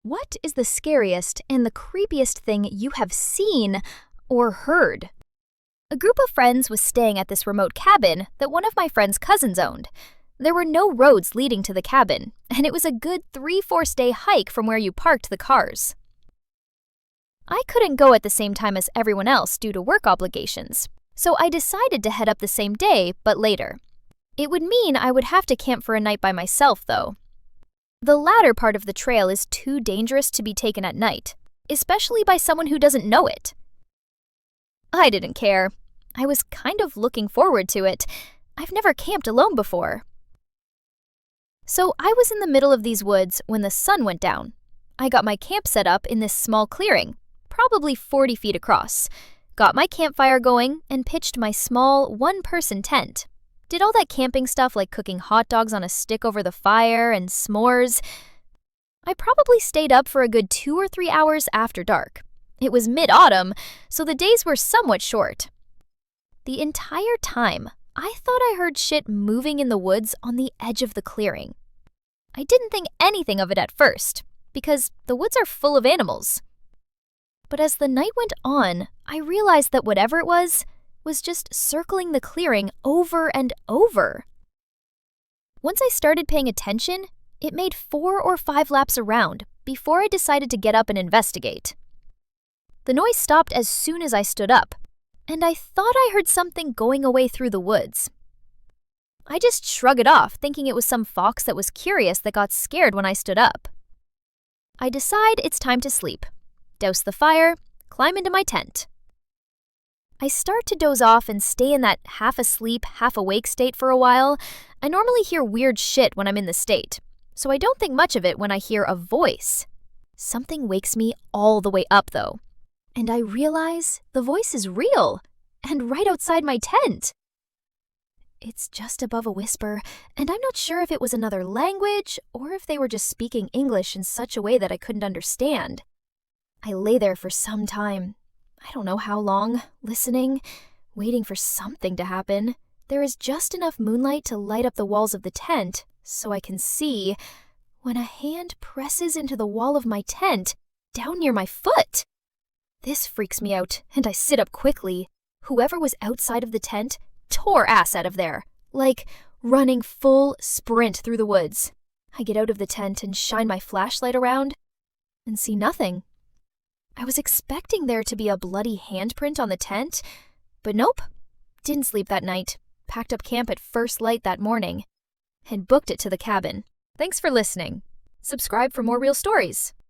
What is the scariest and the creepiest thing you have seen or heard? A group of friends was staying at this remote cabin that one of my friend's cousins owned. There were no roads leading to the cabin, and it was a good 3-4 day hike from where you parked the cars. I couldn't go at the same time as everyone else due to work obligations, so I decided to head up the same day, but later. It would mean I would have to camp for a night by myself, though. The latter part of the trail is too dangerous to be taken at night, especially by someone who doesn't know it. I didn't care. I was kind of looking forward to it. I've never camped alone before. So I was in the middle of these woods when the sun went down. I got my camp set up in this small clearing, probably 40 feet across, got my campfire going, and pitched my small one-person tent. Did all that camping stuff like cooking hot dogs on a stick over the fire and s'mores. I probably stayed up for a good 2 or 3 hours after dark. It was mid-autumn, so the days were somewhat short. The entire time, I thought I heard shit moving in the woods on the edge of the clearing. I didn't think anything of it at first, because the woods are full of animals. But as the night went on, I realized that whatever it was just circling the clearing over and over. Once I started paying attention, it made 4 or 5 laps around before I decided to get up and investigate. The noise stopped as soon as I stood up, and I thought I heard something going away through the woods. I just shrugged it off, thinking it was some fox that was curious that got scared when I stood up. I decide it's time to sleep, douse the fire, climb into my tent. I start to doze off and stay in that half-asleep, half-awake state for a while. I normally hear weird shit when I'm in the state, so I don't think much of it when I hear a voice. Something wakes me all the way up, though, and I realize the voice is real, and right outside my tent. It's just above a whisper, and I'm not sure if it was another language or if they were just speaking English in such a way that I couldn't understand. I lay there for some time. I don't know how long, listening, waiting for something to happen. There is just enough moonlight to light up the walls of the tent so I can see when a hand presses into the wall of my tent down near my foot. This freaks me out, and I sit up quickly. Whoever was outside of the tent tore ass out of there, like running full sprint through the woods. I get out of the tent and shine my flashlight around and see nothing. I was expecting there to be a bloody handprint on the tent, but nope. Didn't sleep that night, packed up camp at first light that morning, and booked it to the cabin. Thanks for listening. Subscribe for more real stories.